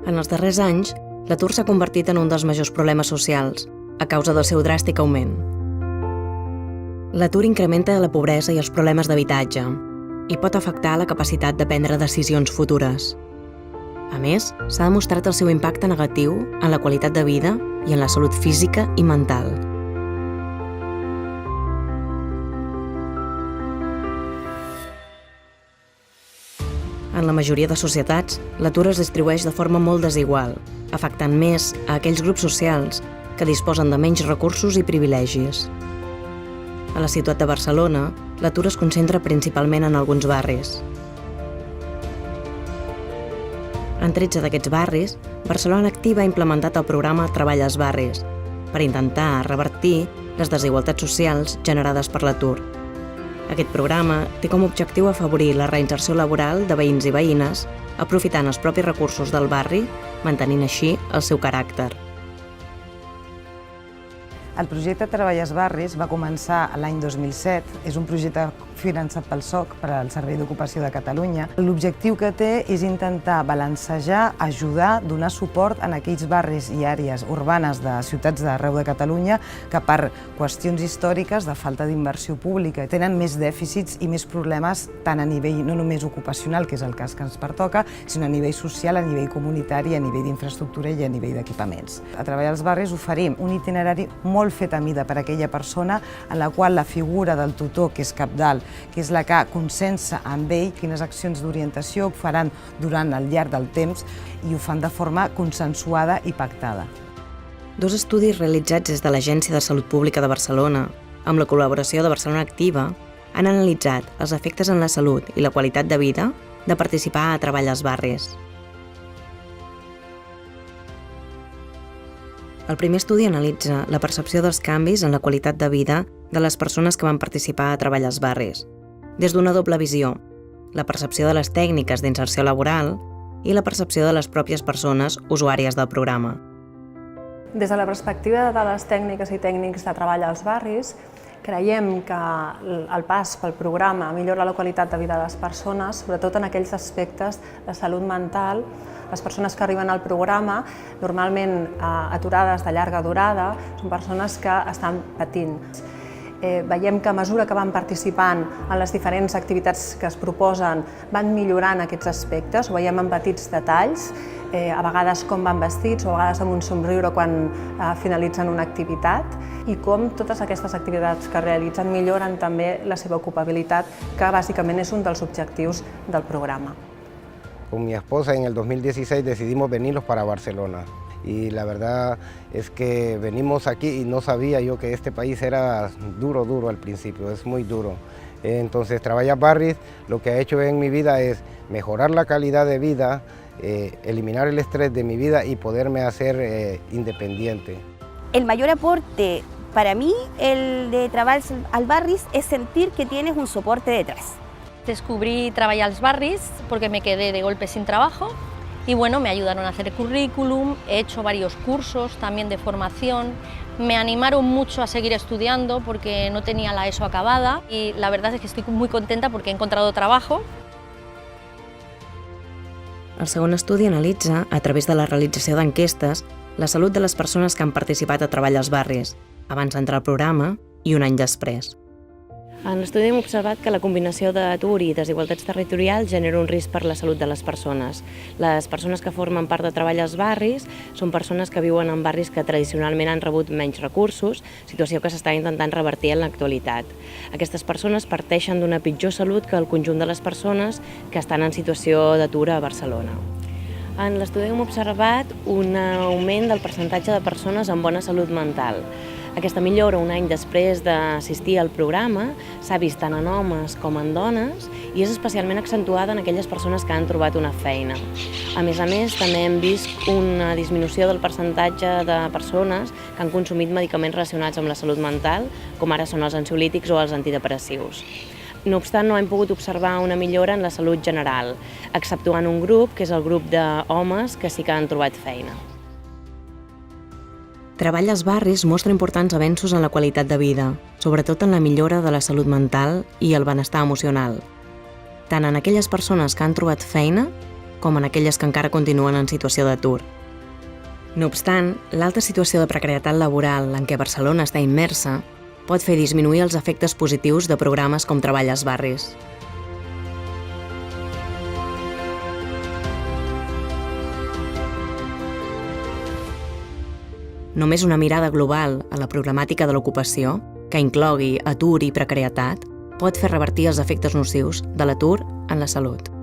En els darrers anys, l'atur s'ha convertit en un dels majors problemes socials, a causa del seu dràstic augment. L'atur incrementa la pobresa i els problemes d'habitatge i pot afectar la capacitat de prendre decisions futures. A més, s'ha demostrat el seu impacte negatiu en la qualitat de vida i en la salut física i mental. En la majoria de societats, l'atur es distribueix de forma molt desigual, afectant més a aquells grups socials que disposen de menys recursos i privilegis. A la ciutat de Barcelona, l'atur es concentra principalment en alguns barris. En 13 d'aquests barris, Barcelona Activa ha implementat el programa Treball als barris per intentar revertir les desigualtats socials generades per l'atur. Aquest programa té com a objectiu afavorir la reinserció laboral de veïns i veïnes, aprofitant els propis recursos del barri, mantenint així el seu caràcter. El projecte Treball als barris va començar l'any 2007. És un projecte finançat pel SOC, per al Servei d'Ocupació de Catalunya. L'objectiu que té és intentar balancejar, ajudar, donar suport en aquells barris i àrees urbanes de ciutats d'arreu de Catalunya que per qüestions històriques de falta d'inversió pública tenen més dèficits i més problemes tant a nivell no només ocupacional, que és el cas que ens pertoca, sinó a nivell social, a nivell comunitari, a nivell d'infraestructura i a nivell d'equipaments. A Treball als barris oferim un itinerari molt fet a mida per a aquella persona en la qual la figura del tutor, que és cabdal, que és la que consensa amb ell quines accions d'orientació faran durant el llarg del temps i ho fan de forma consensuada i pactada. Dos estudis realitzats des de l'Agència de Salut Pública de Barcelona, amb la col·laboració de Barcelona Activa, han analitzat els efectes en la salut i la qualitat de vida de participar a Treball als barris. El primer estudi analitza la percepció dels canvis en la qualitat de vida de les persones que van participar a Treball als barris, des d'una doble visió, la percepció de les tècniques d'inserció laboral i la percepció de les pròpies persones usuàries del programa. Des de la perspectiva de les tècniques i tècnics de treball als barris, creiem que el pas pel programa millora la qualitat de vida de les persones, sobretot en aquells aspectes de salut mental. Les persones que arriben al programa, normalment aturades de llarga durada, són persones que estan patint. Veiem que a mesura que van participant en les diferents activitats que es proposen van millorant aquests aspectes, ho veiem en petits detalls, a vegades com van vestits o a vegades amb un somriure quan finalitzen una activitat i com totes aquestes activitats que realitzen milloren també la seva ocupabilitat, que bàsicament és un dels objectius del programa. Con mi esposa en el 2016 decidimos venirnos para Barcelona y la verdad es que venimos aquí y no sabía yo que este país era duro al principio, es muy duro. Entonces Treball als barris lo que ha hecho en mi vida es mejorar la calidad de vida, eliminar el estrés de mi vida y poderme hacer independiente. El mayor aporte para mí, el de Treball als barris, es sentir que tienes un soporte detrás. Descubrí Treball als barris porque me quedé de golpe sin trabajo y bueno, me ayudaron a hacer currículum, he hecho varios cursos también de formación, me animaron mucho a seguir estudiando porque no tenía la ESO acabada y la verdad es que estoy muy contenta porque he encontrado trabajo. El segon estudi analitza, a través de la realització d'enquestes, la salut de les persones que han participat a Treball als barris, abans d'entrar al programa i un any després. En l'estudi hem observat que la combinació d'atur i desigualtats territorials genera un risc per la salut de les persones. Les persones que formen part de Treball als barris són persones que viuen en barris que tradicionalment han rebut menys recursos, situació que s'està intentant revertir en l'actualitat. Aquestes persones parteixen d'una pitjor salut que el conjunt de les persones que estan en situació d'atur a Barcelona. En l'estudi hem observat un augment del percentatge de persones amb bona salut mental. Aquesta millora, un any després d'assistir al programa, s'ha vist tant en homes com en dones i és especialment accentuada en aquelles persones que han trobat una feina. A més, també hem vist una disminució del percentatge de persones que han consumit medicaments relacionats amb la salut mental, com ara són els ansiolítics o els antidepressius. No obstant, no hem pogut observar una millora en la salut general, exceptuant un grup, que és el grup d'homes que sí que han trobat feina. Treball als barris mostra importants avenços en la qualitat de vida, sobretot en la millora de la salut mental i el benestar emocional, tant en aquelles persones que han trobat feina com en aquelles que encara continuen en situació d'atur. No obstant, l'alta situació de precarietat laboral en què Barcelona està immersa pot fer disminuir els efectes positius de programes com Treball als barris. Només una mirada global a la problemàtica de l'ocupació, que inclogui atur i precarietat, pot fer revertir els efectes nocius de l'atur en la salut.